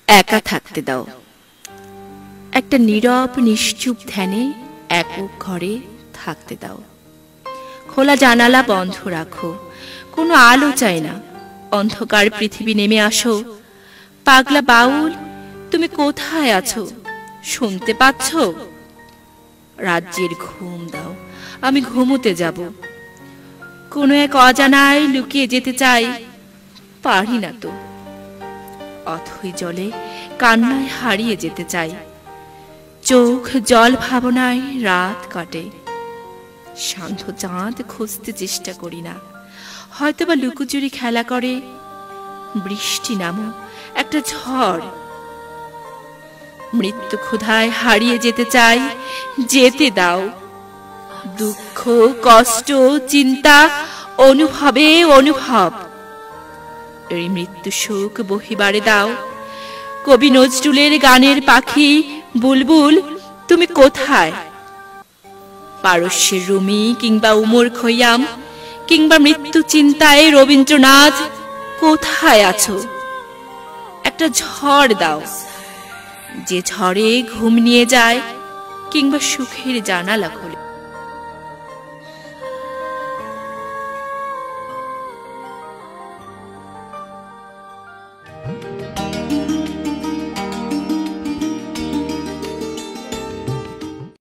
একা থাকতে দাও। একটা নীরব নিশ্চুপ ধ্যানে একক ঘরে থাকতে দাও। খোলা জানালা বন্ধ রাখো, কোনো আলো চাই না। অন্ধকার পৃথিবী নেমে আসো। পাগলা বাউল, তুমি কোথায় আছো? শুনতে পাচ্ছ? রাজ্যের ঘুম দাও, আমি ঘুমোতে যাব। কোনো এক অজানায় লুকিয়ে যেতে চাই, পারি না তো। অথই জলে কান্নায় হারিয়ে যেতে চাই। চোখ জল ভাবনায় রাত কাটে। সান্ধ্য চাঁদ খুঁজতে চেষ্টা করি না, হয়তোবা লুকোচুরি খেলা করে। বৃষ্টি নামো একটা ঝড়। মৃত্যু ক্ষুধায় হারিয়ে যেতে চাই, যেতে দাও। দুঃখ কষ্ট চিন্তা অনুভবে অনুভব, এই মৃত্যু শোক বহিবারে দাও। কবি নজরুলের গানের পাখি বুলবুল, তুমি কোথায়? পারস্যের রুমি কিংবা উমর খৈয়াম কিংবা মৃত্যু চিন্তায় রবীন্দ্রনাথ, কোথায় আছো? একটা ঝড় দাও, যে ঝড়ে ঘুম নিয়ে যায় কিংবা সুখের জানালা খোলে।